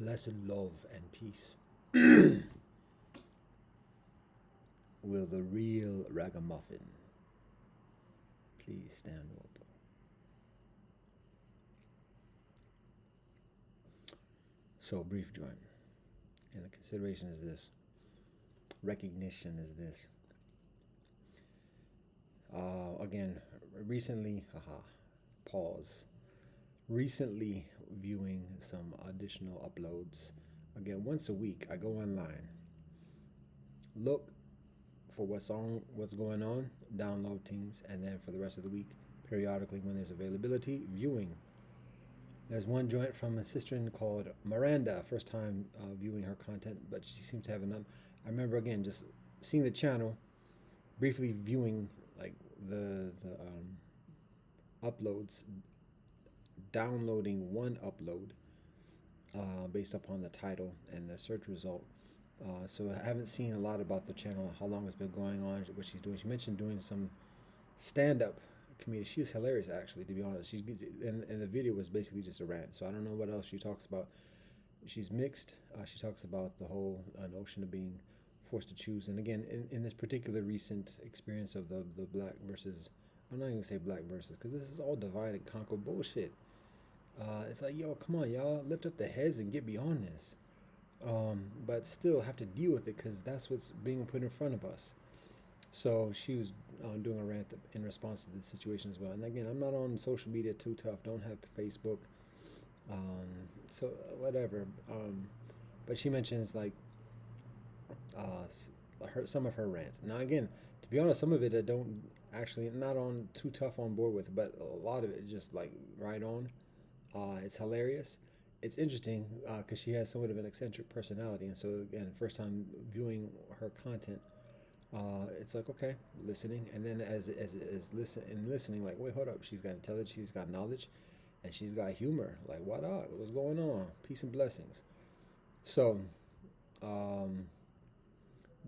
Blessed love and peace. Will the real ragamuffin please stand up? So, brief joint. And the consideration is this, recognition is this. Again, recently, pause. Recently viewing some additional uploads. Again, once a week, I go online, look for what's going on, download things, and then for the rest of the week, periodically when there's availability, viewing. There's one joint from a sister called Miranda. First time viewing her content, but she seems to have enough. I remember again just seeing the channel, briefly viewing like the uploads, downloading one upload based upon the title and the search result. So I haven't seen a lot about the channel, how long it's been going on, what she's doing. She mentioned doing some stand-up comedy. She is hilarious, actually, to be honest. She's and the video was basically just a rant. So I don't know what else she talks about. She's mixed. She talks about the whole notion of being forced to choose. And again, in this particular recent experience of the black versus, I'm not even gonna say black versus, because this is all divide and conquer bullshit. It's like, yo, come on, y'all, lift up the heads and get beyond this. But still have to deal with it because that's what's being put in front of us. So she was doing a rant in response to the situation as well. And again, I'm not on social media too tough. Don't have Facebook. So whatever. But she mentions like some of her rants. Now again, to be honest, some of it I don't actually not on too tough on board with, but a lot of it is just like right on. It's hilarious. It's interesting because she has somewhat of an eccentric personality, and so again, first time viewing her content, it's like okay, listening, and then as listening, like wait, hold up, she's got intelligence, she's got knowledge, and she's got humor. Like what up? What's going on? Peace and blessings. So, one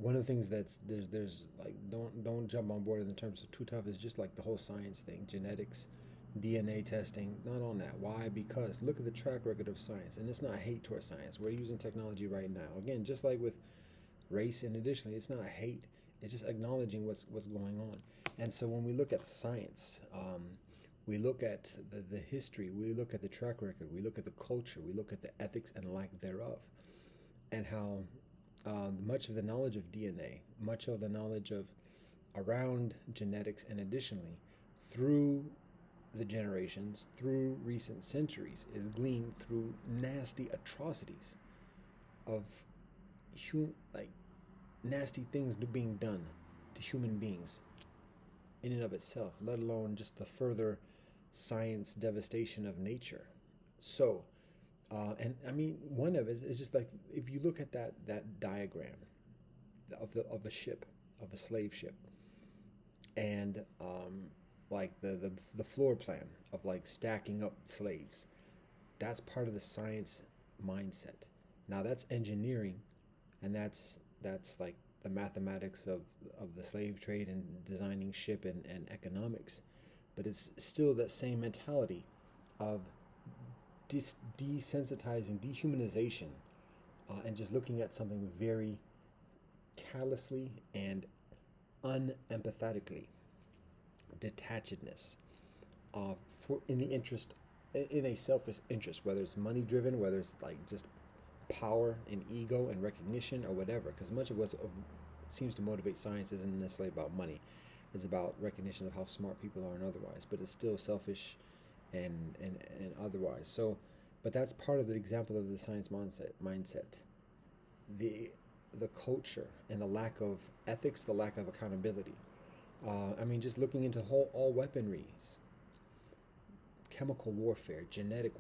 of the things that's there's like don't jump on board in terms of too tough is just like the whole science thing, genetics, DNA testing, not on that. Why? Because look at the track record of science, and it's not hate towards science. We're using technology right now. Again, just like with race, and additionally, it's not hate. It's just acknowledging what's going on. And so when we look at science, we look at the history, we look at the track record, we look at the culture, we look at the ethics and lack thereof, and how much of the knowledge of DNA, much of the knowledge of around genetics, and additionally through the generations, through recent centuries, is gleaned through nasty atrocities of like nasty things being done to human beings in and of itself, let alone just the further science devastation of nature. So, and I mean, one of it is just like if you look at that diagram of a ship, of a slave ship, and like the floor plan of like stacking up slaves. That's part of the science mindset. Now that's engineering, and that's like the mathematics of the slave trade and designing ship and economics. But it's still that same mentality of desensitizing, dehumanization, and just looking at something very callously and unempathetically, detachedness, for in the interest, in a selfish interest, whether it's money driven, whether it's like just power and ego and recognition or whatever. Because much of what seems to motivate science isn't necessarily about money; it's about recognition of how smart people are and otherwise. But it's still selfish and otherwise. So, but that's part of the example of the science mindset. The the culture and the lack of ethics, the lack of accountability. I mean, just looking into all weaponries, chemical warfare, genetic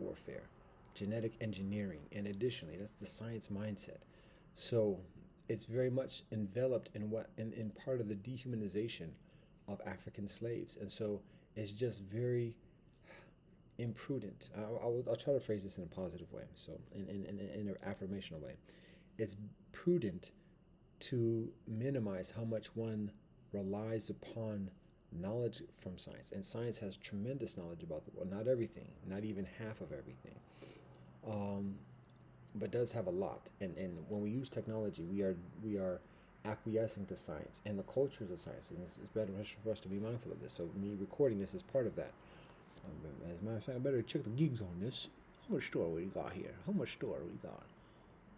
engineering, and additionally, that's the science mindset. So it's very much enveloped in in part of the dehumanization of African slaves, and so it's just very imprudent. I'll try to phrase this in a positive way, so in an affirmational way. It's prudent to minimize how much one relies upon knowledge from science, and science has tremendous knowledge about the world. Not everything, not even half of everything. but does have a lot. And when we use technology, we are acquiescing to science and the cultures of science, and it's beneficial for us to be mindful of this. So me recording this is part of that. As a matter of fact, I better check the gigs on this. How much store we got here? How much store we got?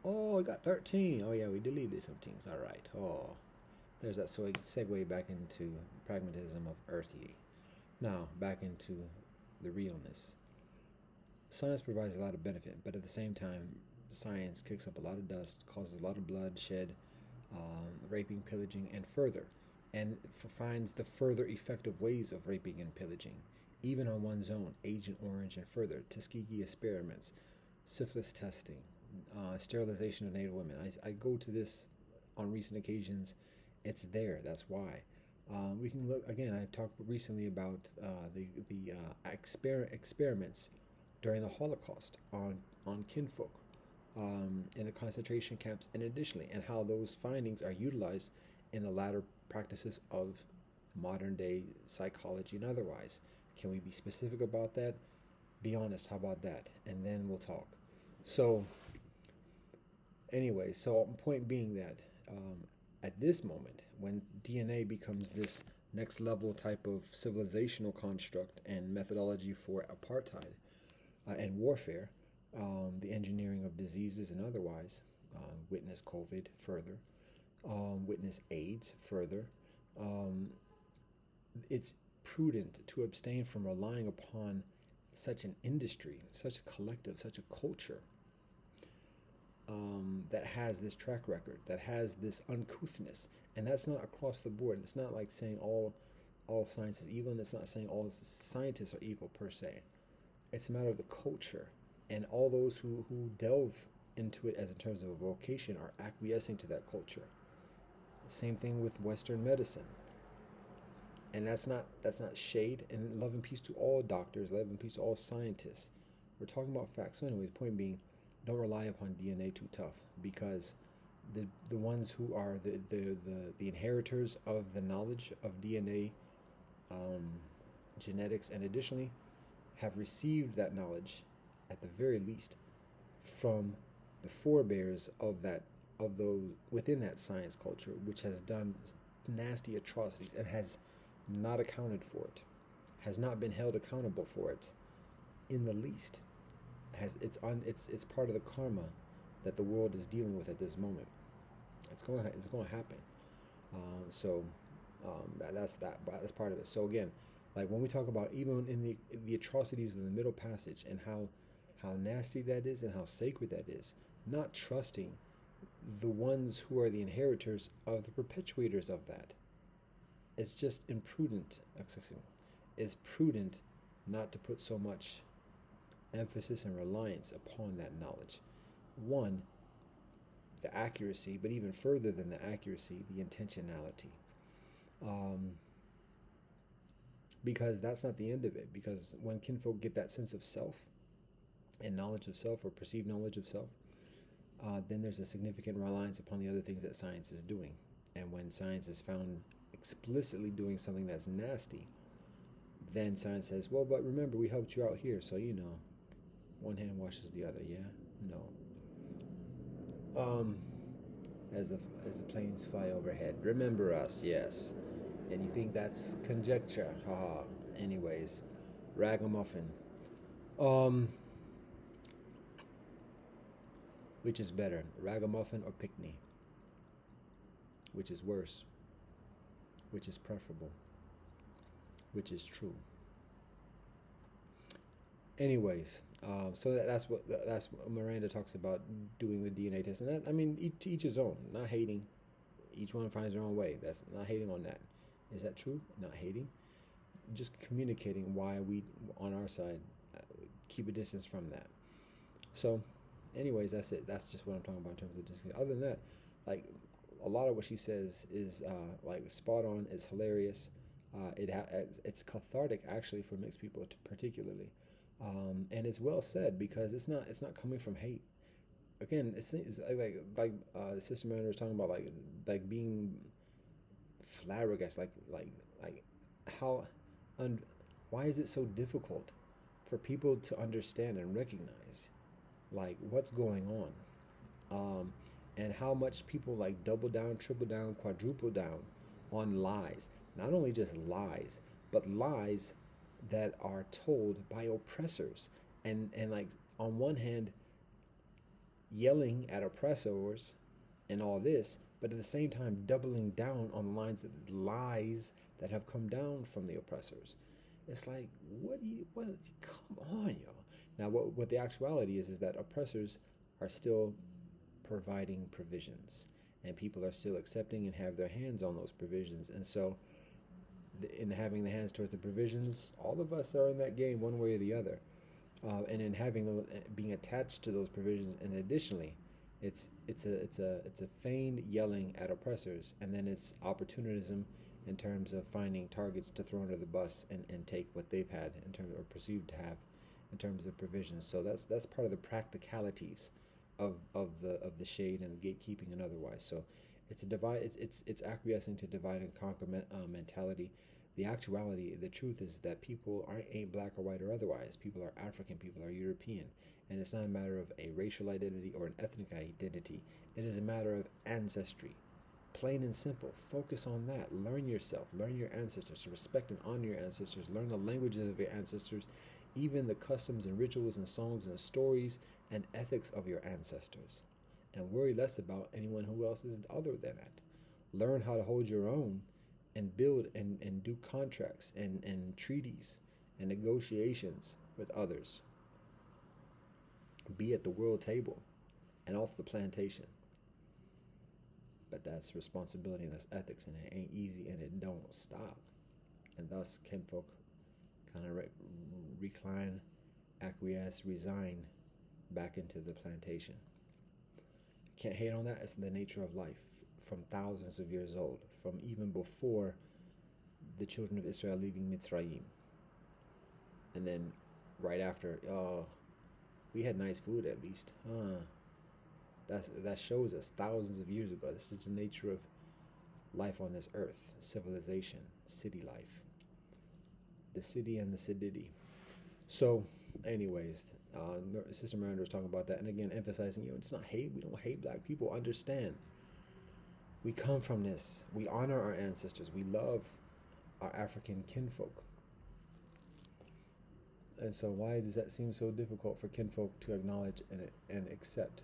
Oh, I got 13. Oh yeah, we deleted some things. All right. Oh, there's that. So I segue back into pragmatism of earthly. Now back into the realness. Science provides a lot of benefit, but at the same time, science kicks up a lot of dust, causes a lot of bloodshed, raping, pillaging, and finds the further effective ways of raping and pillaging, even on one's own. Agent Orange and further, Tuskegee experiments, syphilis testing, sterilization of Native women. I go to this on recent occasions. It's there. That's why. We can look again. I talked recently about the experiments during the Holocaust on kinfolk in the concentration camps, and additionally, and how those findings are utilized in the latter practices of modern day psychology and otherwise. Can we be specific about that? Be honest. How about that? And then we'll talk. So, anyway, so point being that at this moment, when DNA becomes this next level type of civilizational construct and methodology for apartheid and warfare, the engineering of diseases and otherwise, witness COVID further, witness AIDS further, it's prudent to abstain from relying upon such an industry, such a collective, such a culture that has this track record, that has this uncouthness, and that's not across the board. It's not like saying all science is evil, and it's not saying all scientists are evil per se. It's a matter of the culture, and all those who delve into it as in terms of a vocation are acquiescing to that culture. Same thing with Western medicine, and that's not shade. And love and peace to all doctors, love and peace to all scientists. We're talking about facts. So, anyways, point being, don't rely upon DNA too tough, because the ones who are the inheritors of the knowledge of DNA, genetics, and additionally have received that knowledge at the very least from the forebears of those within that science culture, which has done nasty atrocities and has not accounted for it, has not been held accountable for it in the least. It's part of the karma that the world is dealing with at this moment. It's going to happen. That's part of it. So again, like when we talk about even in the atrocities of the Middle Passage and how nasty that is and how sacred that is, not trusting the ones who are the inheritors of the perpetuators of that. It's just imprudent. It's prudent not to put so much emphasis and reliance upon that knowledge. One, the accuracy, but even further than the accuracy, the intentionality. Because that's not the end of it. Because when kinfolk get that sense of self and knowledge of self or perceived knowledge of self, then there's a significant reliance upon the other things that science is doing. And when science is found explicitly doing something that's nasty, then science says, well, but remember, we helped you out here, so one hand washes the other. Yeah, no. As the planes fly overhead, remember us, yes. And you think that's conjecture? Haha. Anyways, ragamuffin. Which is better, ragamuffin or pickney? Which is worse? Which is preferable? Which is true? Anyways, so that's what Miranda talks about, doing the DNA test, and that, I mean, to each his own. Not hating. Each one finds their own way. That's not hating on that. Is that true? Not hating. Just communicating why we, on our side, keep a distance from that. So, anyways, that's it. That's just what I'm talking about in terms of distance. Other than that, like, a lot of what she says is like spot on. Is hilarious. It's cathartic actually for mixed people particularly. And it's well said because it's not coming from hate. Again, it's like Sister Miranda was talking about, like being flabbergasted, like how why is it so difficult for people to understand and recognize like what's going on, and how much people like double down, triple down, quadruple down on lies. Not only just lies, but lies that are told by oppressors. And like on one hand, yelling at oppressors and all this, but at the same time doubling down on the lines that lies that have come down from the oppressors. It's like, what do you? What? Come on, y'all. Now, what the actuality is that oppressors are still providing provisions, and people are still accepting and have their hands on those provisions. And so, in having the hands towards the provisions, all of us are in that game one way or the other. And in having those, being attached to those provisions, and additionally, it's a feigned yelling at oppressors, and then it's opportunism in terms of finding targets to throw under the bus and take what they've had in terms or perceived to have in terms of provisions. So that's part of the practicalities of the shade and the gatekeeping and otherwise. So it's a divide. It's acquiescing to divide and conquer mentality. The actuality, the truth is that people ain't black or white or otherwise. People are African. People are European, and it's not a matter of a racial identity or an ethnic identity. It is a matter of ancestry. Plain and simple. Focus on that. Learn yourself. Learn your ancestors. Respect and honor your ancestors. Learn the languages of your ancestors, even the customs and rituals and songs and stories and ethics of your ancestors. And worry less about anyone who else is other than that. Learn how to hold your own and build and do contracts and treaties and negotiations with others. Be at the world table and off the plantation. But that's responsibility and that's ethics, and it ain't easy and it don't stop. And thus, kinfolk kind of recline, acquiesce, resign back into the plantation. Can't hate on that. It's the nature of life from thousands of years old, from even before the children of Israel leaving Mitzrayim. And then right after, we had nice food at least. That shows us thousands of years ago. This is the nature of life on this earth, civilization, city life, the city and the city. So, anyways, Sister Miranda was talking about that, and again, emphasizing, it's not hate. We don't hate black people. Understand, we come from this. We honor our ancestors. We love our African kinfolk. And so, why does that seem so difficult for kinfolk to acknowledge and accept?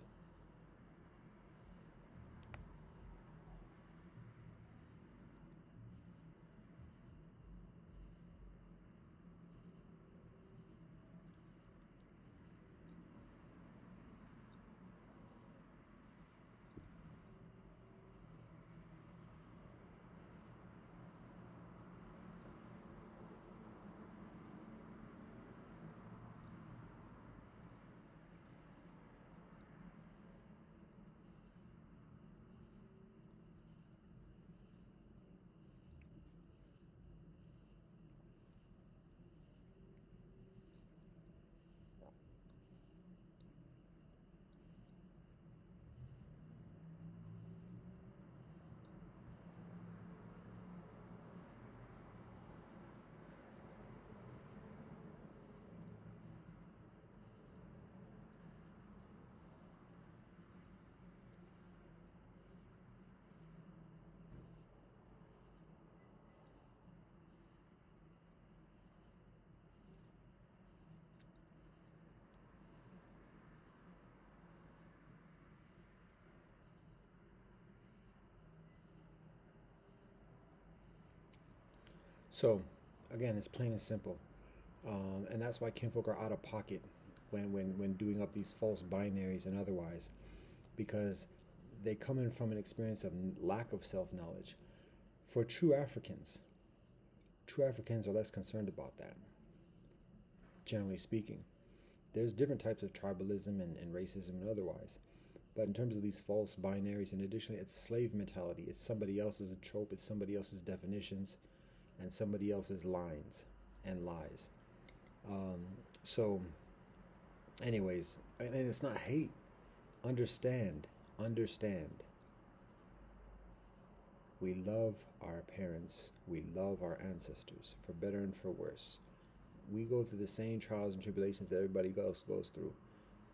So, again, it's plain and simple, and that's why kinfolk are out of pocket when doing up these false binaries and otherwise, because they come in from an experience of lack of self knowledge. For true Africans are less concerned about that, generally speaking. There's different types of tribalism and racism and otherwise. But in terms of these false binaries, and additionally, it's slave mentality. It's somebody else's trope, it's somebody else's definitions, and somebody else's lines and lies. Um, so, anyways, and it's not hate. Understand, understand. We love our parents. We love our ancestors, for better and for worse. We go through the same trials and tribulations that everybody else goes through.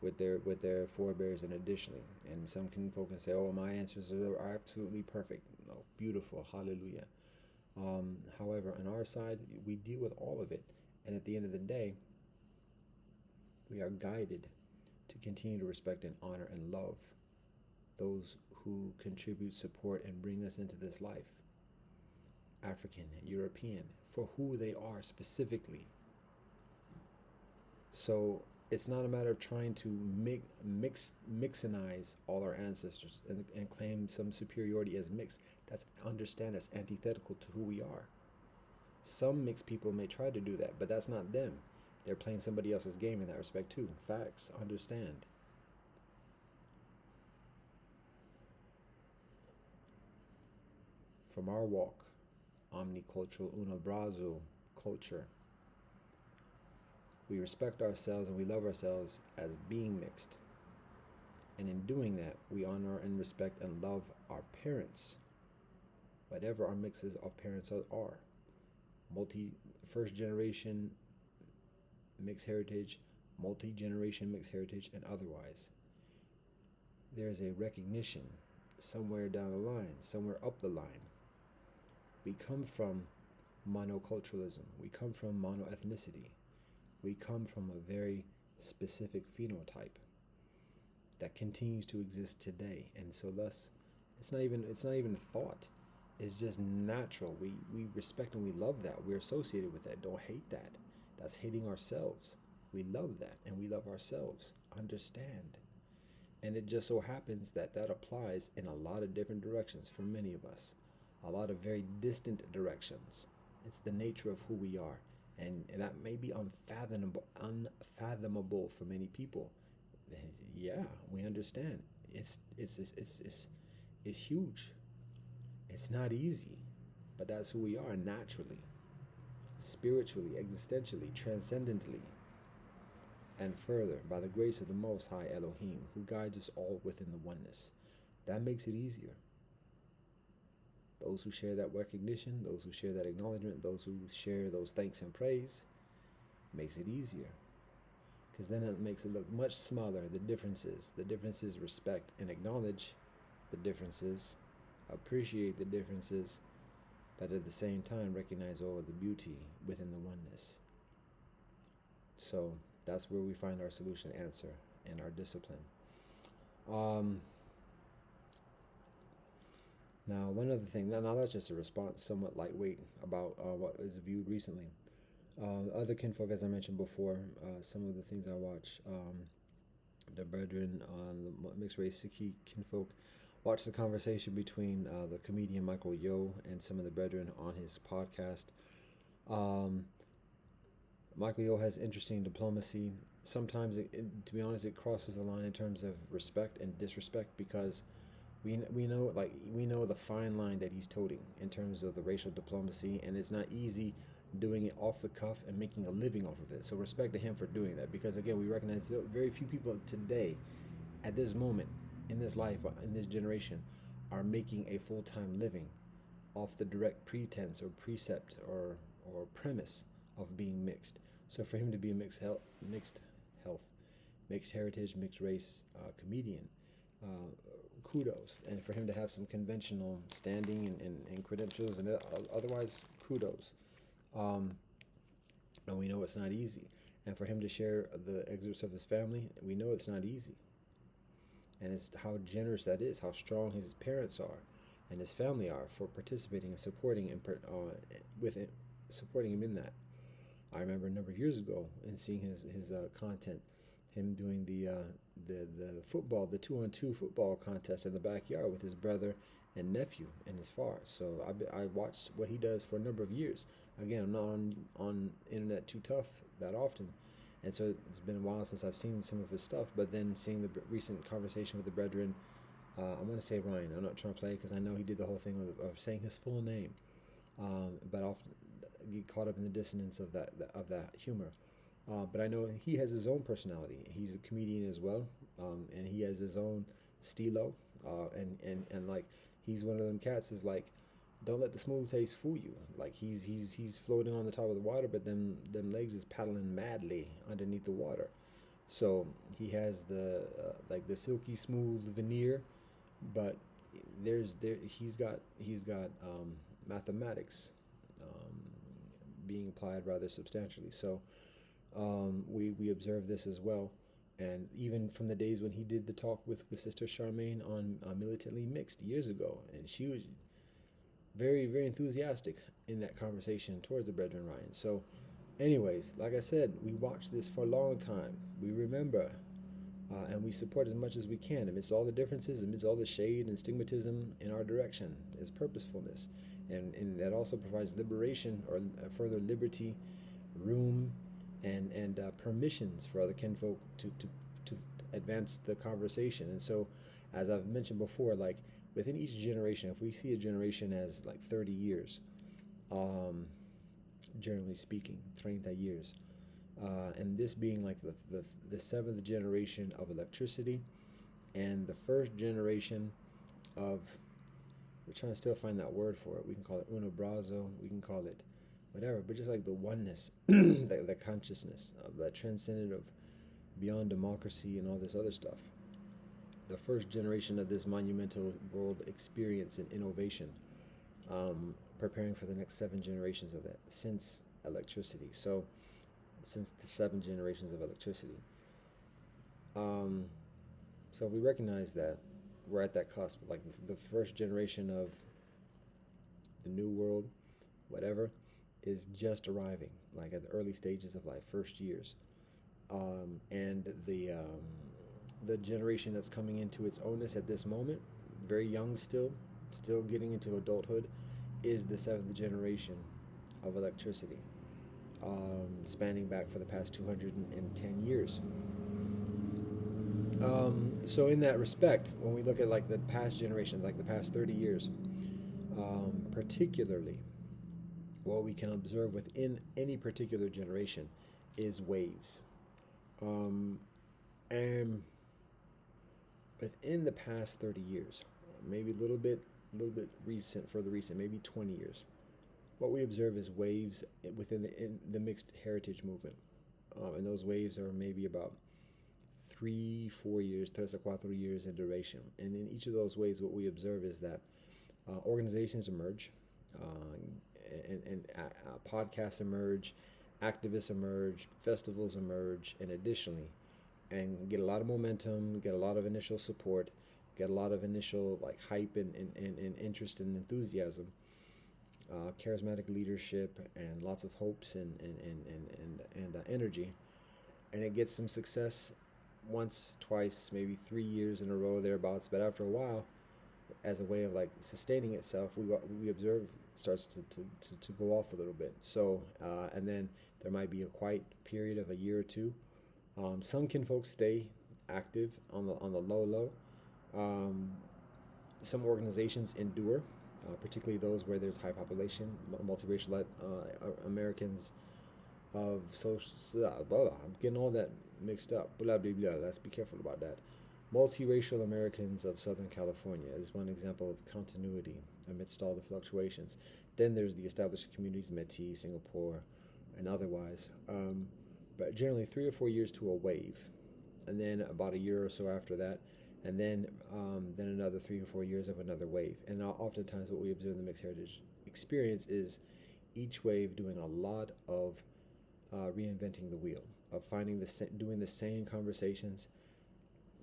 with their forebears, and additionally, and some can focus and say, oh, my answers are absolutely perfect. No, beautiful, hallelujah. However, on our side, we deal with all of it, and at the end of the day, we are guided to continue to respect and honor and love those who contribute, support, and bring us into this life, African, European, for who they are specifically. So it's not a matter of trying to mixinize all our ancestors and claim some superiority as mixed. That's antithetical to who we are. Some mixed people may try to do that, but that's not them. They're playing somebody else's game in that respect too. Facts, understand. From our walk, omnicultural unabrazo culture, we respect ourselves and we love ourselves as being mixed. And in doing that, we honor and respect and love our parents, whatever our mixes of parents are. First generation mixed heritage, multi-generation mixed heritage, and otherwise. There's a recognition somewhere down the line, somewhere up the line. We come from monoculturalism. We come from monoethnicity. We come from a very specific phenotype that continues to exist today, and so thus, it's not even thought. It's just natural. We respect and we love that. We're associated with that. Don't hate that. That's hating ourselves. We love that, and we love ourselves. Understand. And it just so happens that that applies in a lot of different directions for many of us, a lot of very distant directions. It's the nature of who we are, and that may be unfathomable for many people. Yeah, we understand. It's huge. It's not easy, but that's who we are naturally, spiritually, existentially, transcendently, and further, by the grace of the Most High Elohim, who guides us all within the oneness. That makes it easier. Those who share that recognition, those who share that acknowledgement, those who share those thanks and praise, makes it easier. Because then it makes it look much smaller, the differences respect and acknowledge the differences, appreciate the differences, but at the same time recognize all of the beauty within the oneness. So that's where we find our solution answer and our discipline. Now, one other thing, now that's just a response, somewhat lightweight, about what was viewed recently. Other kinfolk, as I mentioned before, some of the things I watch, the brethren, the mixed race Sikhi kinfolk, watch the conversation between the comedian Michael Yo and some of the brethren on his podcast. Michael Yo has interesting diplomacy. Sometimes, to be honest, it crosses the line in terms of respect and disrespect, because we know the fine line that he's toting in terms of the racial diplomacy, and it's not easy doing it off the cuff and making a living off of it. So respect to him for doing that, because again, we recognize very few people today, at this moment, in this life, in this generation, are making a full-time living off the direct pretense or precept or premise of being mixed. So for him to be a mixed heritage, mixed race comedian, kudos. And for him to have some conventional standing and credentials and otherwise, kudos. And we know it's not easy. And for him to share the excerpts of his family, we know it's not easy. And it's how generous that is, how strong his parents are and his family are for participating and supporting him supporting him in that. I remember a number of years ago and seeing his content, him doing the football, the 2-on-2 football contest in the backyard with his brother and nephew and his father. So I watched what he does for a number of years. Again, I'm not on internet too tough that often, and so it's been a while since I've seen some of his stuff. But then seeing the recent conversation with the brethren, I want to say Ryan. I'm not trying to play because I know he did the whole thing of saying his full name, but often get caught up in the dissonance of that humor. But I know he has his own personality. He's a comedian as well, and he has his own stilo, and like he's one of them cats is like, don't let the smooth taste fool you. Like he's floating on the top of the water, but them legs is paddling madly underneath the water. So he has the like the silky smooth veneer, but he's got mathematics um, being applied rather substantially. So we observe this as well. And even from the days when he did the talk with Sister Charmaine on Militantly Mixed years ago, and she was very, very enthusiastic in that conversation towards the Brethren Ryan. So, anyways, like I said, we watched this for a long time. We remember and we support as much as we can amidst all the differences, amidst all the shade and stigmatism in our direction is purposefulness. And that also provides liberation or further liberty, room, and permissions for other kinfolk to advance the conversation. And so, as I've mentioned before, like within each generation, if we see a generation as like 30 years, um, generally speaking, 30 years, and this being like the seventh generation of electricity and the first generation of, we're trying to still find that word for it. We can call it unobrazo, we can call it whatever, but just like the oneness, the consciousness of that transcendent of beyond democracy and all this other stuff. The first generation of this monumental world experience and innovation, preparing for the next seven generations of that since electricity. So, since the seven generations of electricity. Um, so we recognize that we're at that cusp, like the first generation of the new world, whatever, is just arriving, like at the early stages of like first years, and the generation that's coming into its ownness at this moment, very young still getting into adulthood, is the seventh generation of electricity, spanning back for the past 210 years. So in that respect, when we look at like the past generation, like the past 30 years, particularly, what we can observe within any particular generation is waves. Um, and within the past 30 years, maybe a little bit recent, further recent, maybe 20 years, what we observe is waves within the mixed heritage movement. And those waves are maybe about 3, 4 years, 3 or 4 years in duration. And in each of those waves, what we observe is that organizations emerge, and podcasts emerge, activists emerge, festivals emerge, and additionally, and get a lot of momentum, get a lot of initial support, get a lot of initial like hype and interest and enthusiasm, charismatic leadership, and lots of hopes and energy, and it gets some success once, twice, maybe 3 years in a row thereabouts. But after a while, as a way of like sustaining itself, we observe it starts to go off a little bit. So and then there might be a quiet period of a year or two. Some kinfolk stay active on the low. Um, some organizations endure, particularly those where there's high population, multiracial Americans of social. Blah, blah, I'm getting all that mixed up. Blah blah blah. Let's be careful about that. Multiracial Americans of Southern California is one example of continuity amidst all the fluctuations. Then there's the established communities, Métis, Singapore, and otherwise. But generally 3 or 4 years to a wave, and then about a year or so after that, and then another 3 or 4 years of another wave. And oftentimes, what we observe in the mixed heritage experience is each wave doing a lot of reinventing the wheel, of doing the same conversations,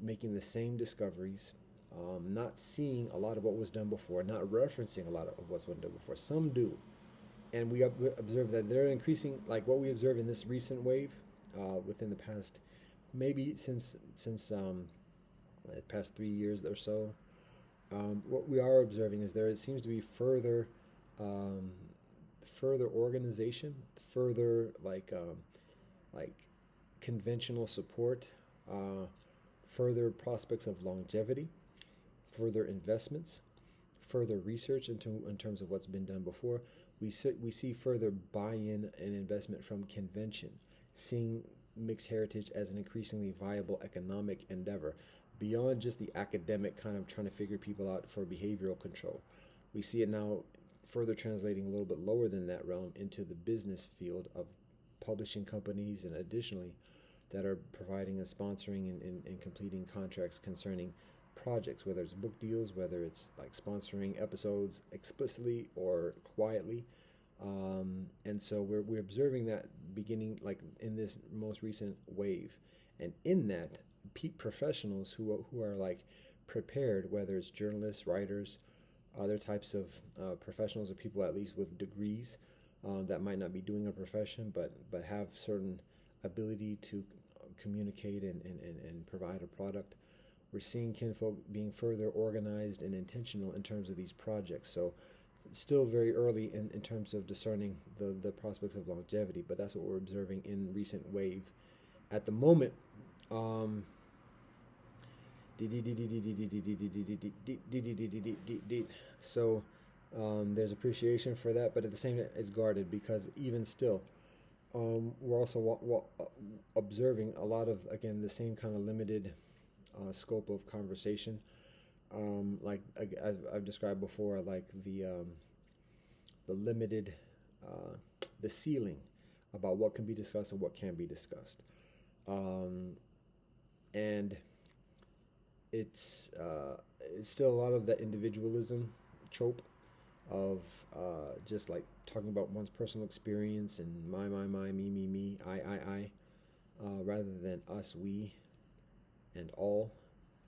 making the same discoveries, not seeing a lot of what was done before, not referencing a lot of what's been done before. Some do, and we observe that they're increasing, like what we observe in this recent wave, within the past, maybe since the past 3 years or so. What we are observing is there seems to be um, further organization, further like conventional support, further prospects of longevity, further investments, further research in terms of what's been done before. We see further buy-in and investment from convention, seeing mixed heritage as an increasingly viable economic endeavor beyond just the academic kind of trying to figure people out for behavioral control. We see it now further translating a little bit lower than that realm into the business field of publishing companies, and additionally that are providing and sponsoring and completing contracts concerning projects, whether it's book deals, whether it's like sponsoring episodes explicitly or quietly. And so we're observing that beginning like in this most recent wave. And in that, professionals who are like prepared, whether it's journalists, writers, other types of professionals, or people at least with degrees that might not be doing a profession, but have certain ability to communicate and provide a product. We're seeing kinfolk being further organized and intentional in terms of these projects. So it's still very early in terms of discerning the prospects of longevity, but that's what we're observing in recent wave. At the moment, so there's appreciation for that, but at the same time, it's guarded because even still, we're also observing a lot of, again, the same kind of limited scope of conversation. Like I've described before, like the limited, the ceiling about what can be discussed and what can't be discussed. And it's still a lot of that individualism trope of just like talking about one's personal experience and my, me, I, rather than us, we, and all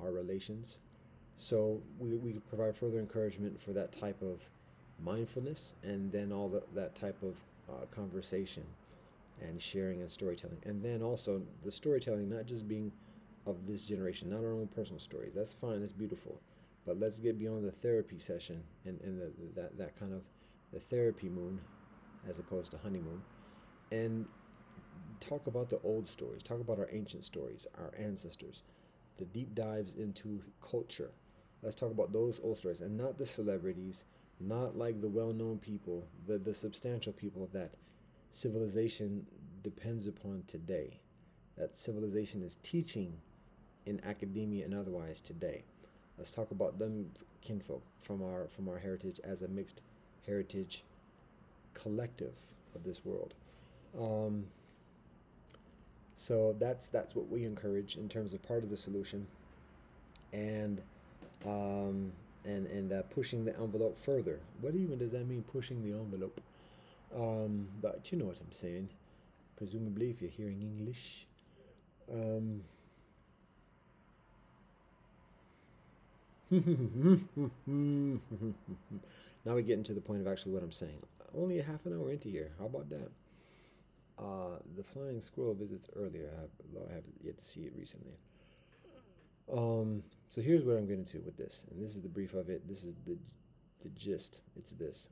our relations. So we provide further encouragement for that type of mindfulness, and then all that type of conversation and sharing and storytelling. And then also the storytelling, not just being of this generation, not our own personal stories. That's fine, that's beautiful. But let's get beyond the therapy session and that kind of the therapy moon as opposed to honeymoon, and talk about the old stories, talk about our ancient stories, our ancestors, the deep dives into culture. Let's talk about those old stories and not the celebrities, not like the well-known people, the substantial people that civilization depends upon today, that civilization is teaching in academia and otherwise today. Let's talk about them kinfolk from our heritage as a mixed heritage collective of this world. So that's what we encourage in terms of part of the solution, and pushing the envelope further. What even does that mean, pushing the envelope? But you know what I'm saying. Presumably, if you're hearing English. Now we get into the point of actually what I'm saying. Only a half an hour into here. How about that? The flying squirrel visits earlier. I have yet to see it recently. So here's what I'm getting to with this, and this is the brief of it. This is the gist. It's this.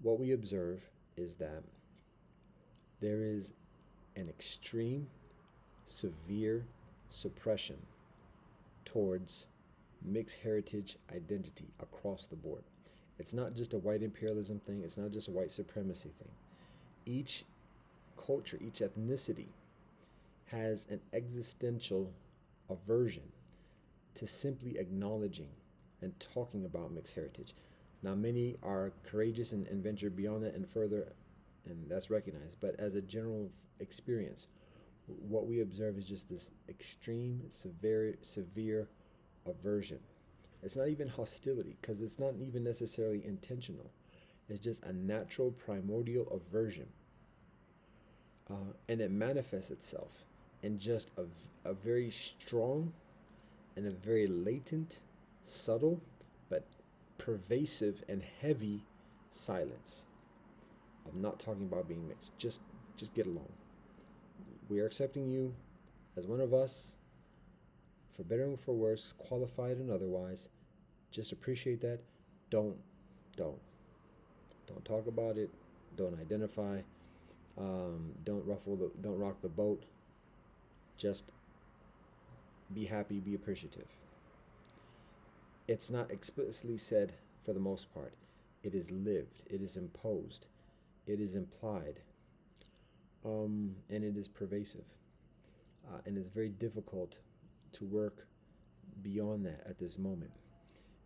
What we observe is that there is an extreme, severe suppression towards mixed heritage identity across the board. It's not just a white imperialism thing. It's not just a white supremacy thing. Each culture, each ethnicity has an existential aversion to simply acknowledging and talking about mixed heritage. Now, many are courageous and venture beyond that and further, and that's recognized. But as a general experience, what we observe is just this extreme, severe aversion. It's not even hostility, because it's not even necessarily intentional. It's just a natural, primordial aversion. And it manifests itself in just a very strong and a very latent, subtle, but pervasive and heavy silence. I'm not talking about being mixed. Just get along. We are accepting you as one of us, for better and for worse, qualified and otherwise. Just appreciate that. Don't talk about it. Don't identify. Don't rock the boat. Just be happy, be appreciative. It's not explicitly said for the most part. It is lived. It is imposed. It is implied. And it is pervasive. And it's very difficult to work beyond that at this moment,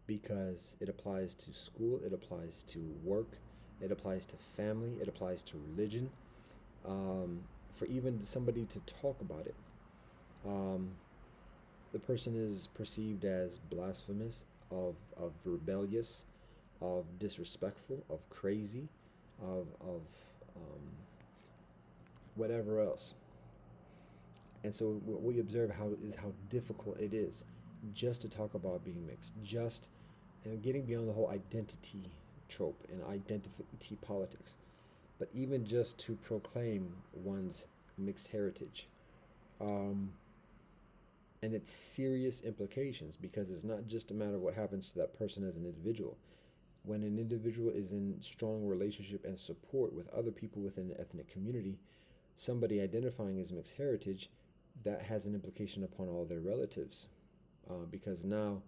because it applies to school, it applies to work, It applies to family. It applies to religion. For even somebody to talk about it, um, the person is perceived as blasphemous, of rebellious, of disrespectful, of crazy, of whatever else. And so what we observe how difficult it is just to talk about being mixed, just and getting beyond the whole identity trope and identity politics, but even just to proclaim one's mixed heritage. Um, and its serious implications, because it's not just a matter of what happens to that person as an individual. When an individual is in strong relationship and support with other people within an ethnic community, somebody identifying as mixed heritage, that has an implication upon all their relatives. Because now,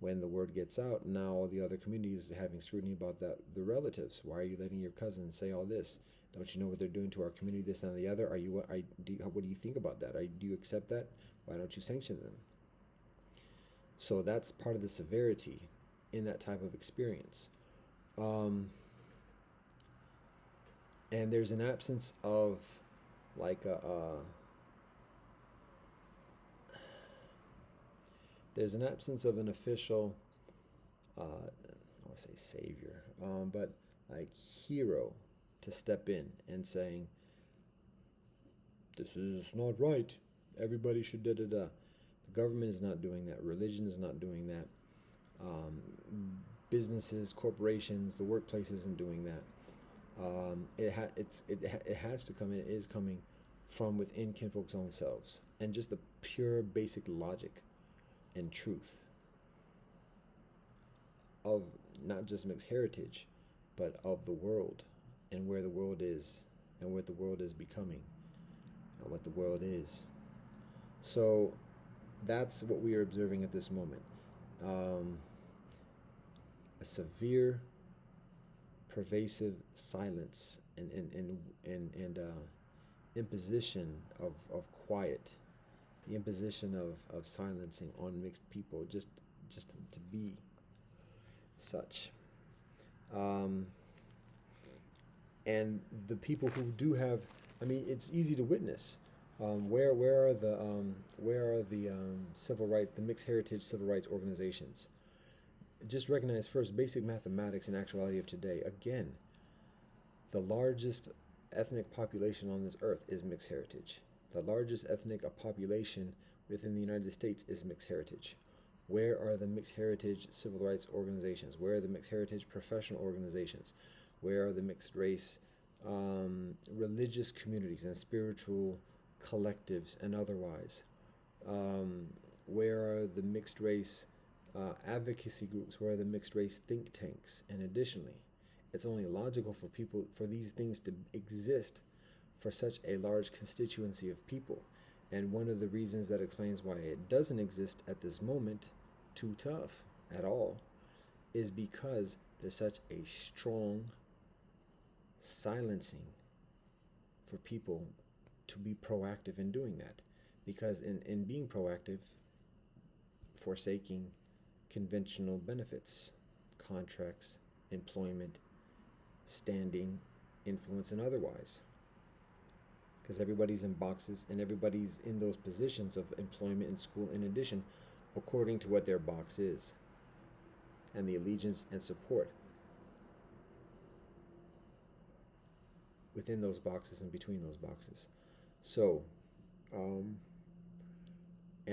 when the word gets out, now all the other communities are having scrutiny about the relatives. Why are you letting your cousins say all this? Don't you know what they're doing to our community, this and the other? What do you think about that? Do you accept that? Why don't you sanction them? So that's part of the severity in that type of experience. And there's an absence of like there's an absence of an official, I want to say savior, but like hero to step in and saying, this is not right. Everybody should da da da. The government is not doing that. Religion is not doing that. Businesses, corporations, the workplace isn't doing that. It has to come in. It is coming from within kinfolk's own selves, and just the pure basic logic and truth of not just mixed heritage, but of the world and where the world is and what the world is becoming and what the world is. So that's what we are observing at this moment. A severe, pervasive silence and imposition of quiet, the imposition of silencing on mixed people, just to be such. And the people who do have, I mean, it's easy to witness. Where are the civil rights, the mixed heritage civil rights organizations? Just recognize first basic mathematics and actuality of today. Again, the largest ethnic population on this earth is mixed heritage. The largest ethnic population within the United States is mixed heritage. Where are the mixed heritage civil rights organizations? Where are the mixed heritage professional organizations? Where are the mixed race religious communities and spiritual collectives and otherwise? Where are the mixed race advocacy groups? Where are the mixed race think tanks? And additionally, it's only logical for these things to exist for such a large constituency of people. And one of the reasons that explains why it doesn't exist at this moment, too tough at all, is because there's such a strong silencing for people to be proactive in doing that. Because in being proactive, forsaking conventional benefits, contracts, employment, standing, influence, and otherwise. Because everybody's in boxes and everybody's in those positions of employment and school in addition, according to what their box is and the allegiance and support within those boxes and between those boxes. So, and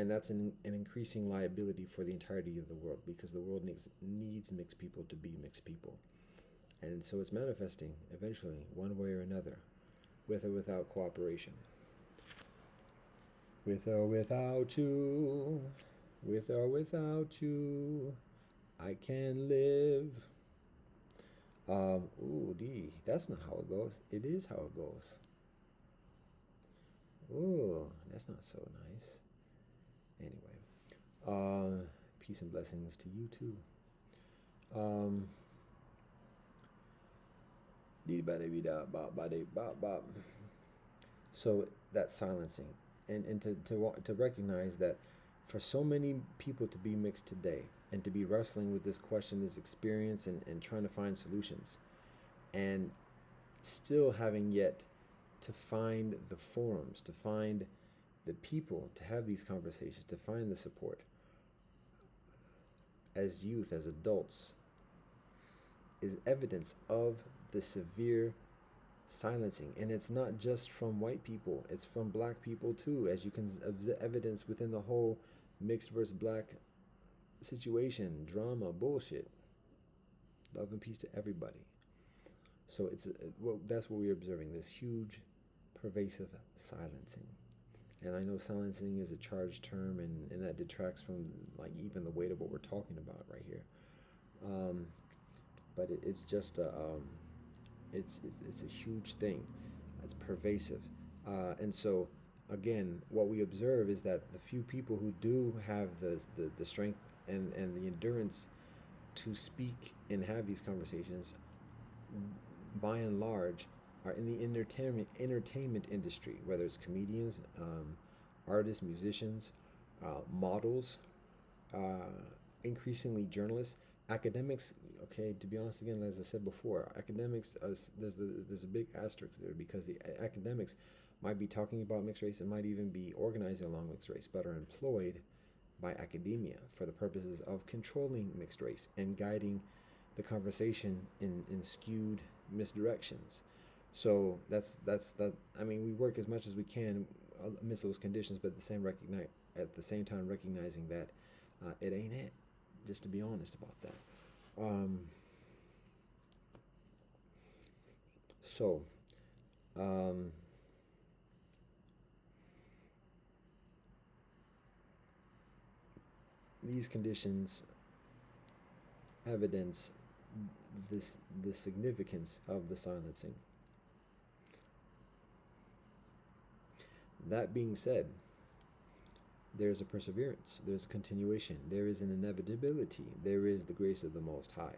that's an increasing liability for the entirety of the world, because the world needs mixed people to be mixed people. And so it's manifesting eventually, one way or another, with or without cooperation. With or without you, with or without you, I can live. Ooh, that's not how it goes. It is how it goes. Ooh, that's not so nice. Anyway, peace and blessings to you too. So that's silencing, and to recognize that for so many people to be mixed today and to be wrestling with this question, this experience, and trying to find solutions, and still having yet to find the forums, to find the people to have these conversations, to find the support as youth, as adults, is evidence of the severe silencing. And it's not just from white people, it's from black people too, as you can evidence within the whole mixed versus black situation, drama, bullshit. Love and peace to everybody. So well, that's what we're observing, this huge pervasive silencing. And I know silencing is a charged term, and that detracts from like even the weight of what we're talking about right here. um, but it's just it's a huge thing. It's pervasive, and so again, what we observe is that the few people who do have the strength and the endurance to speak and have these conversations, by and large, are in the entertainment industry, whether it's comedians, artists, musicians, models, uh, increasingly journalists, academics. Okay, to be honest, again, as I said before, academics there's a big asterisk there, because the academics might be talking about mixed race and might even be organizing along mixed race, but are employed by academia for the purposes of controlling mixed race and guiding the conversation in skewed misdirections. So that's that. I mean, we work as much as we can amidst those conditions, but at the same time recognizing that it ain't it. Just to be honest about that. Um, so um, these conditions evidence this the significance of the silencing. That being said, there's a perseverance, there's a continuation, there is an inevitability, there is the grace of the Most High,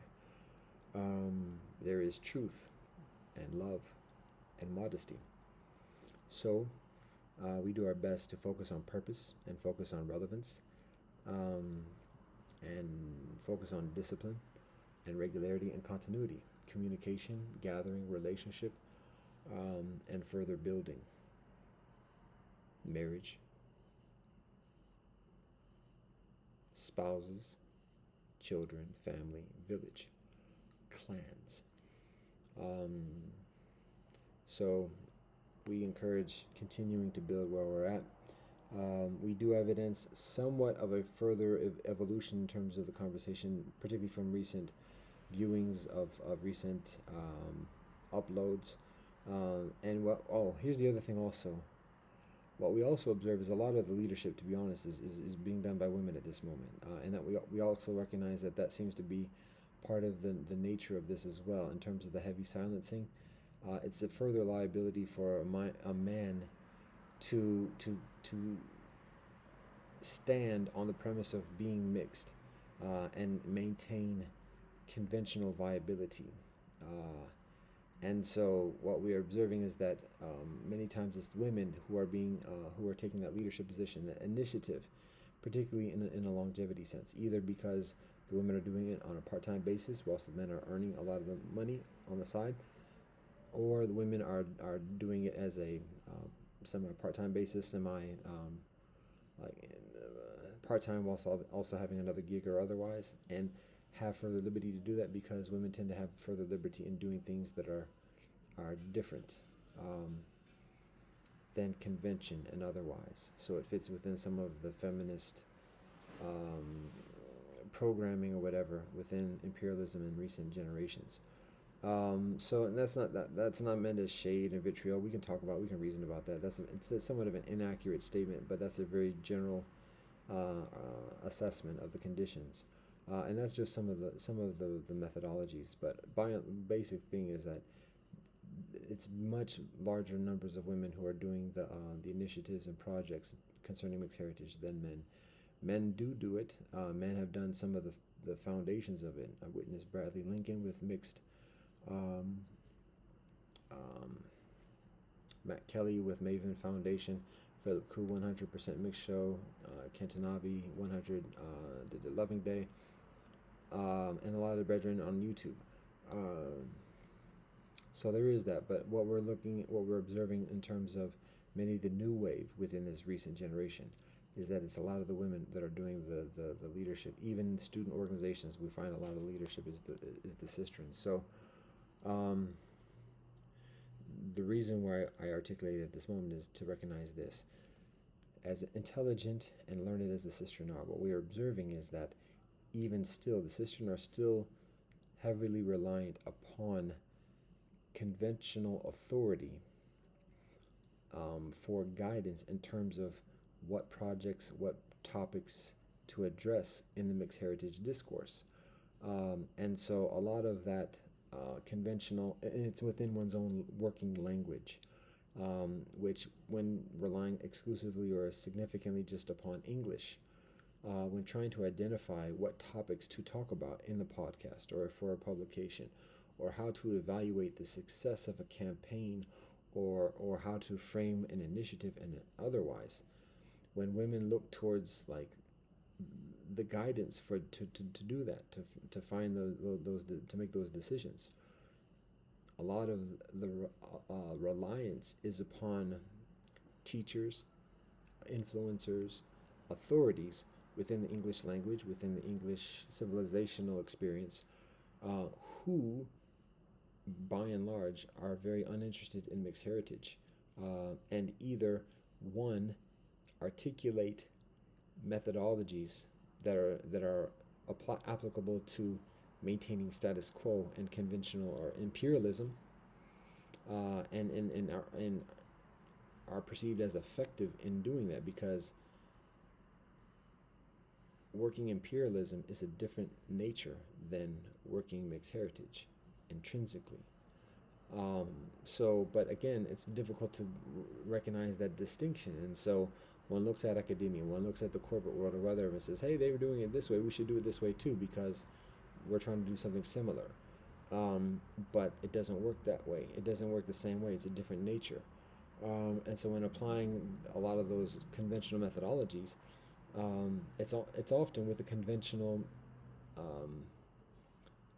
there is truth and love and modesty. So we do our best to focus on purpose and focus on relevance, um, and focus on discipline and regularity and continuity, communication, gathering, relationship, and further building, marriage, spouses, children, family, village, clans. Um, so we encourage continuing to build where we're at. We do evidence somewhat of a further evolution in terms of the conversation, particularly from recent viewings of recent uploads. And here's the other thing also. What we also observe is a lot of the leadership, to be honest, is being done by women at this moment. And that we also recognize that that seems to be part of the nature of this as well, in terms of the heavy silencing. It's a further liability for a man to stand on the premise of being mixed, and maintain conventional viability. And so what we are observing is that many times it's women who are taking that leadership position, that initiative, particularly in a longevity sense, either because the women are doing it on a part-time basis whilst the men are earning a lot of the money on the side, or the women are doing it as a semi part-time basis, like part-time whilst also having another gig or otherwise, and have further liberty to do that, because women tend to have further liberty in doing things that are different than convention and otherwise. So it fits within some of the feminist um, programming or whatever within imperialism in recent generations. So that's not meant as shade and vitriol. We can reason about that. It's somewhat of an inaccurate statement, but that's a very general assessment of the conditions. And that's just some of the methodologies. But basic thing is that it's much larger numbers of women who are doing the initiatives and projects concerning mixed heritage than men. Men do it. Men have done some of the foundations of it. I witnessed Bradley Lincoln with mixed. Um, um, Matt Kelly with Maven Foundation, Philip Koo 100% Mixed Show, Kentanabe 100 did the Loving Day, and a lot of the brethren on YouTube. So there is that. But what we're observing in terms of many of the new wave within this recent generation is that it's a lot of the women that are doing the leadership. Even student organizations, we find a lot of the leadership is the sistren. So um, the reason why I articulate at this moment is to recognize this. As intelligent and learned as the sistren are, what we are observing is that even still, the sistren are still heavily reliant upon conventional authority for guidance in terms of what projects, what topics to address in the mixed heritage discourse. And so a lot of that conventional, and it's within one's own working language, which, when relying exclusively or significantly just upon English, when trying to identify what topics to talk about in the podcast or for a publication, or how to evaluate the success of a campaign, or how to frame an initiative and otherwise, when women look towards like the guidance for to do that, to find those to make those decisions, a lot of the reliance is upon teachers, influencers, authorities within the English language, within the English civilizational experience, uh, who, by and large, are very uninterested in mixed heritage, and either one, articulate methodologies that are applicable to maintaining status quo and conventional or imperialism, and are perceived as effective in doing that, because working imperialism is a different nature than working mixed heritage intrinsically. Um, but again, it's difficult to recognize that distinction. And so one looks at academia, one looks at the corporate world or whatever, and says, hey, they were doing it this way, we should do it this way too, because we're trying to do something similar. But it doesn't work that way. It doesn't work the same way. It's a different nature. And so when applying a lot of those conventional methodologies, it's often with a conventional um,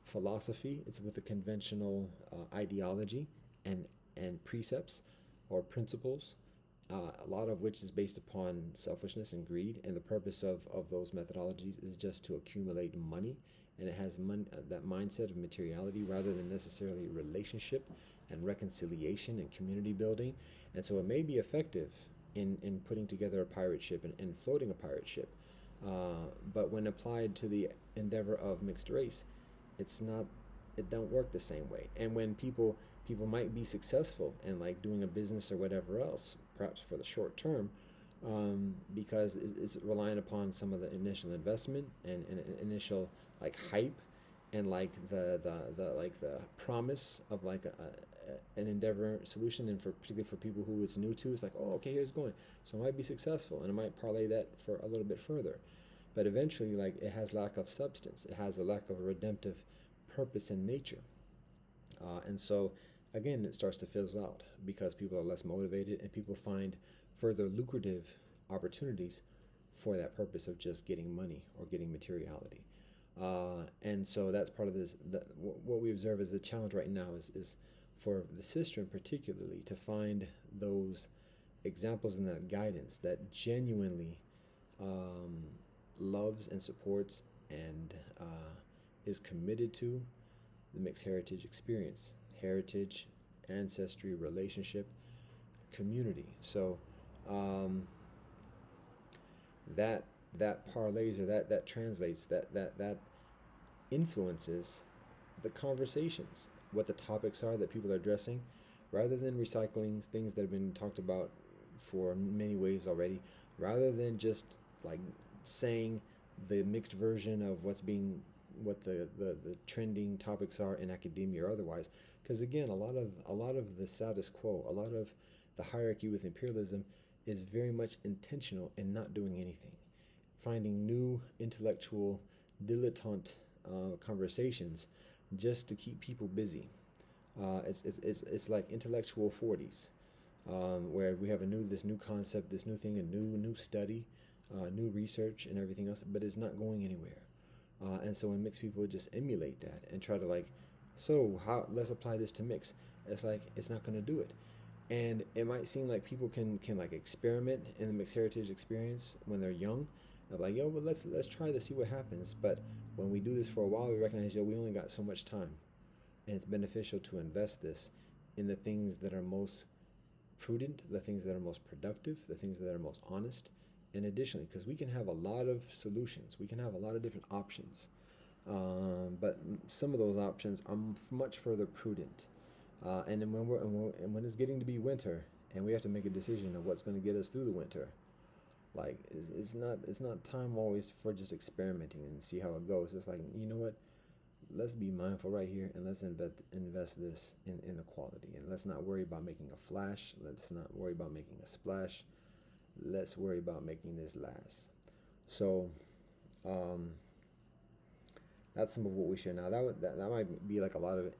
philosophy. It's with a conventional ideology and precepts or principles. A lot of which is based upon selfishness and greed, and the purpose of those methodologies is just to accumulate money, and it has that mindset of materiality rather than necessarily relationship and reconciliation and community building. And so it may be effective in putting together a pirate ship and floating a pirate ship, but when applied to the endeavor of mixed race, it's not, it don't work the same way. And when people might be successful in like doing a business or whatever else, perhaps for the short term, because it's relying upon some of the initial investment and initial like hype, and like the promise of like an endeavor solution, and for particularly for people who it's new to, it's like, oh, okay, here's going, so it might be successful, and it might parlay that for a little bit further. But eventually, like, it has lack of substance, it has a lack of a redemptive purpose in nature, and so again, it starts to fizzle out because people are less motivated, and people find further lucrative opportunities for that purpose of just getting money or getting materiality. And so that's part of this. What we observe as the challenge right now is for the sistren particularly to find those examples and that guidance that genuinely um, loves and supports and is committed to the mixed heritage experience, heritage, ancestry, relationship, community. So that parlays, or that translates, that influences the conversations, what the topics are that people are addressing, rather than recycling things that have been talked about for many waves already, rather than just like saying the mixed version of what the trending topics are in academia or otherwise. Because again, a lot of the status quo, a lot of the hierarchy with imperialism is very much intentional in not doing anything, finding new intellectual dilettante conversations just to keep people busy. It's like intellectual 40s, where we have this new concept, this new thing, a new study, new research and everything else, but it's not going anywhere. And so when mixed people just emulate that and try to like, so how, let's apply this to mix. It's like it's not going to do it. And it might seem like people can like experiment in the mixed heritage experience when they're young. They're like, yo, but let's try to see what happens. But when we do this for a while, we recognize, yo, we only got so much time, and it's beneficial to invest this in the things that are most prudent, the things that are most productive, the things that are most honest. And additionally, because we can have a lot of solutions, we can have a lot of different options, but some of those options are much further prudent. And then when it's getting to be winter, and we have to make a decision of what's going to get us through the winter, like it's not time always for just experimenting and see how it goes. It's like, you know what, let's be mindful right here, and let's invest this in the quality, and let's not worry about making a flash, let's not worry about making a splash, let's worry about making this last. So um, that's some of what we share now. That might be like a lot of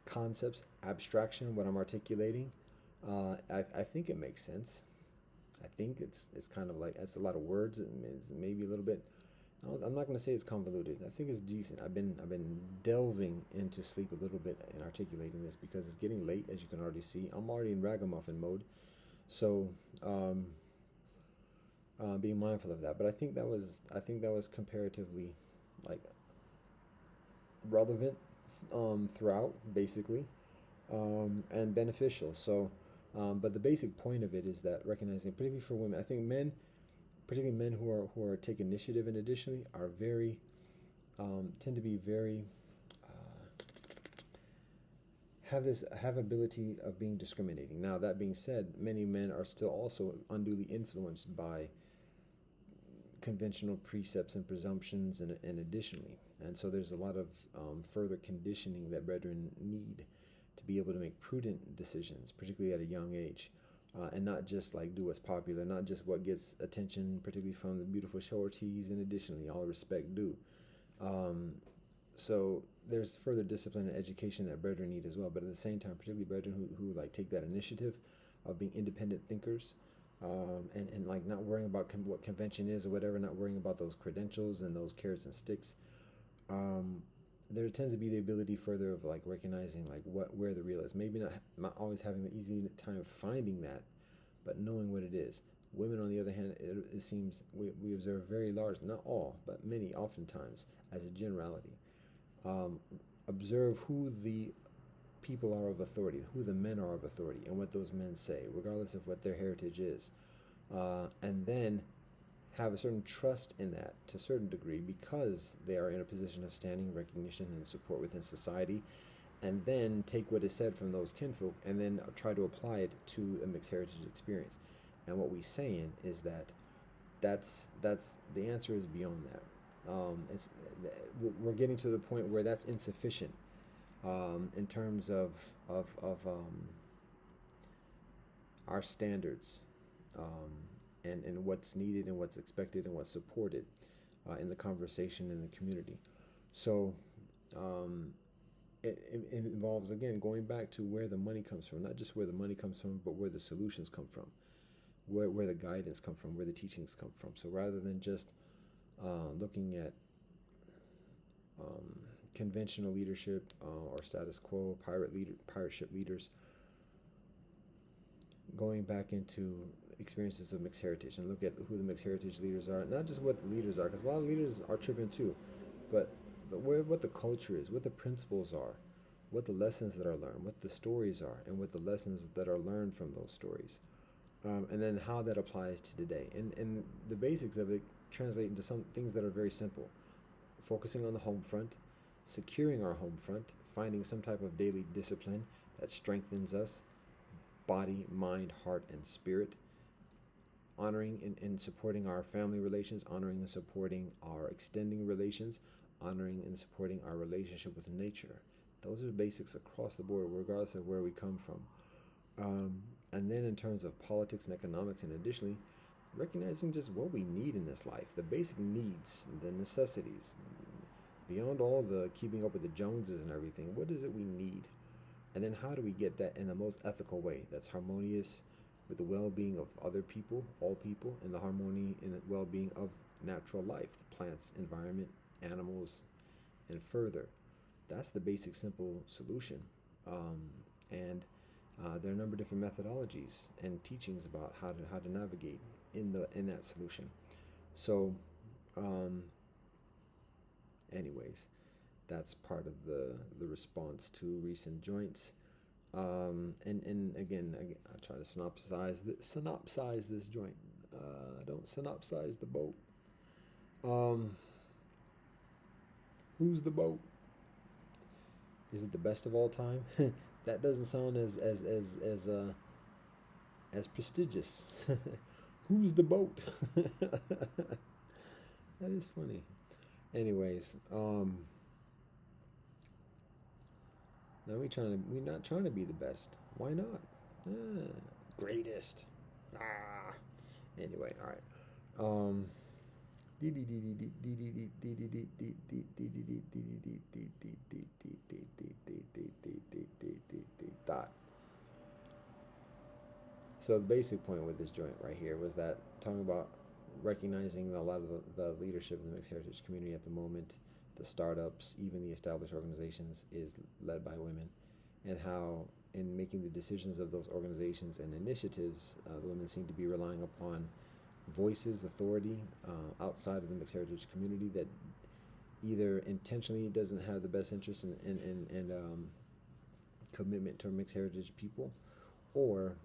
concepts, abstraction, what I'm articulating. I think it makes sense. I think it's kind of like, it's a lot of words. It's maybe a little bit. I'm not going to say it's convoluted. I think it's decent. I've been delving into sleep a little bit in articulating this because it's getting late, as you can already see. I'm already in ragamuffin mode, so um, being mindful of that. But I think that was comparatively like relevant throughout, basically, and beneficial. So, but the basic point of it is that recognizing, particularly for women, I think men, particularly men who are take initiative and additionally are very tend to be very have ability of being discriminating. Now that being said, many men are still also unduly influenced by conventional precepts and presumptions, and additionally, and so there's a lot of further conditioning that brethren need to be able to make prudent decisions, particularly at a young age, and not just like do what's popular, not just what gets attention, particularly from the beautiful shorties, and additionally, all respect due. Um, so there's further discipline and education that brethren need as well, but at the same time, particularly brethren who like take that initiative of being independent thinkers, and like not worrying about what convention is or whatever, not worrying about those credentials and those carrots and sticks. um, there tends to be the ability further of like recognizing like where the real is. Maybe not always having the easy time of finding that, but knowing what it is. Women, on the other hand, it seems we observe very large, not all, but many, oftentimes, as a generality, um, observe who the people are of authority, who the men are of authority, and what those men say, regardless of what their heritage is, and then have a certain trust in that to a certain degree because they are in a position of standing recognition and support within society, and then take what is said from those kinfolk and then try to apply it to a mixed heritage experience. And what we're saying is that that's the answer is beyond that. It's we're getting to the point where that's insufficient in terms of our standards, um, and what's needed and what's expected and what's supported in the conversation in the community. So um, it involves, again, going back to where the money comes from, not just where the money comes from, but where the solutions come from, where the guidance come from, where the teachings come from. So rather than just looking at um, conventional leadership or status quo pirate ship leaders, going back into experiences of mixed heritage and look at who the mixed heritage leaders are, not just what the leaders are, because a lot of leaders are tripping too, but what the culture is, what the principles are, what the lessons that are learned, what the stories are, and what the lessons that are learned from those stories, and then how that applies to today. And the basics of it translate into some things that are very simple: focusing on the home front, securing our home front, finding some type of daily discipline that strengthens us, body, mind, heart, and spirit, honoring and supporting our family relations, honoring and supporting our extending relations, honoring and supporting our relationship with nature. Those are basics across the board, regardless of where we come from. And then in terms of politics and economics, and additionally, recognizing just what we need in this life, the basic needs, the necessities, beyond all the keeping up with the Joneses and everything, what is it we need? And then how do we get that in the most ethical way that's harmonious with the well-being of other people, all people, and the harmony and the well-being of natural life, the plants, environment, animals, and further. That's the basic, simple solution. um, and there are a number of different methodologies and teachings about how to navigate in that solution. So, um, anyways, that's part of the response to recent joints. And again, I try to synopsize this joint. Don't synopsize the boat. Um, who's the boat? Is it the best of all time? That doesn't sound as prestigious. Who's the boat? That is funny. Anyways, now we're not trying to be the best. Why not? Greatest. Ah. Anyway, all right. Thought. So the basic point with this joint right here was that talking about recognizing a lot of the leadership in the mixed heritage community at the moment, the startups, even the established organizations, is led by women, and how in making the decisions of those organizations and initiatives, the women seem to be relying upon voices, authority outside of the mixed heritage community that either intentionally doesn't have the best interest and commitment to mixed heritage people, or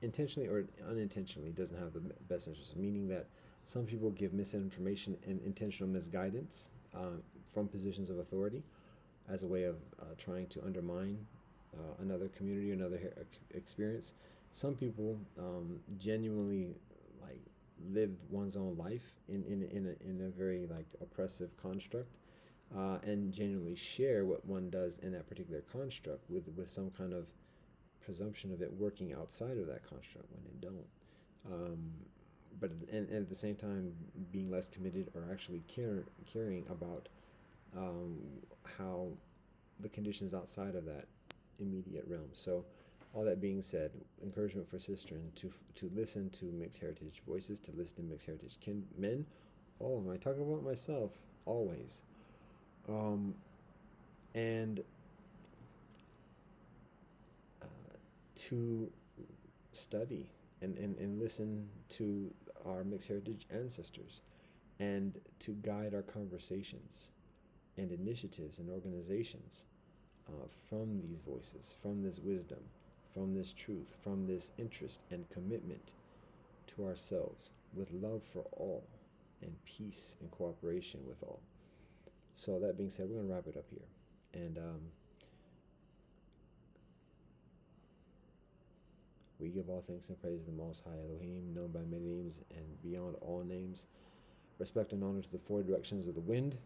intentionally or unintentionally doesn't have the best interest, meaning that some people give misinformation and intentional misguidance from positions of authority as a way of trying to undermine another community, another experience. Some people genuinely like live one's own life in a very like oppressive construct, and genuinely share what one does in that particular construct with some kind of presumption of it working outside of that construct when it don't. But at the same time, being less committed or actually caring about um, how the conditions outside of that immediate realm. So, all that being said, encouragement for Sistren to listen to mixed heritage voices, to listen to mixed heritage men. Oh, am I talking about myself? Always. Um, and to study and listen to our mixed heritage ancestors, and to guide our conversations and initiatives and organizations from these voices, from this wisdom, from this truth, from this interest and commitment to ourselves, with love for all and peace and cooperation with all. So, that being said, we're going to wrap it up here. And we give all thanks and praise to the Most High Elohim, known by many names and beyond all names. Respect and honor to the four directions of the wind: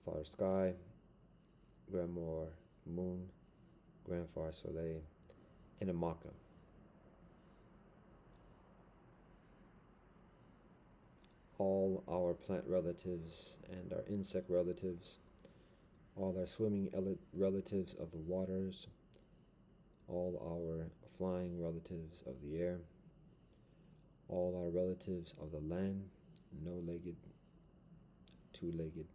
Father Sky, Grandmore Moon, Grandfather Soleil, and Amaka. All our plant relatives and our insect relatives, all our swimming relatives of the waters, all our flying relatives of the air, all our relatives of the land, no-legged, two-legged,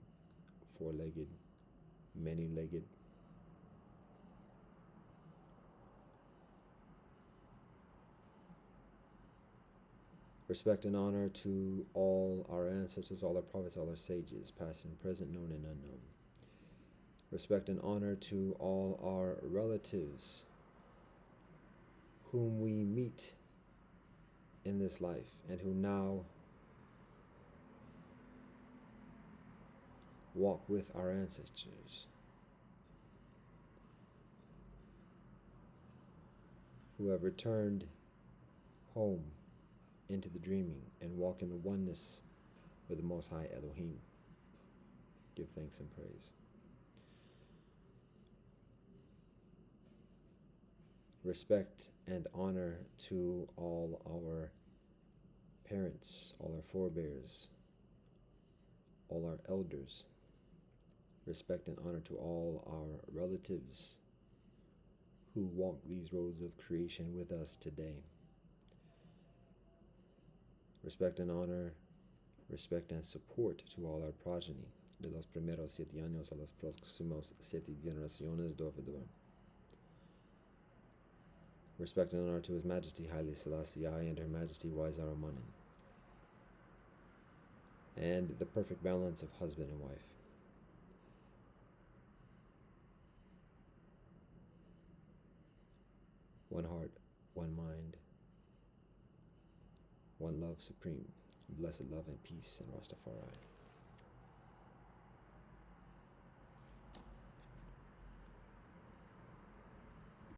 four-legged, many-legged, respect and honor to all our ancestors, all our prophets, all our sages, past and present, known and unknown. Respect and honor to all our relatives whom we meet in this life and who now walk with our ancestors, who have returned home into the dreaming and walk in the oneness with the Most High Elohim. Give thanks and praise. Respect and honor to all our parents, all our forebears, all our elders. Respect and honor to all our relatives who walk these roads of creation with us today. Respect and honor, respect and support to all our progeny, de los primeros 7 años a los próximos 7 generaciones, door for door. Respect and honor to His Majesty Haile Selassie I and Her Majesty Waizara-Manin, and the perfect balance of husband and wife. One heart, one mind, one love supreme, blessed love and peace in Rastafari.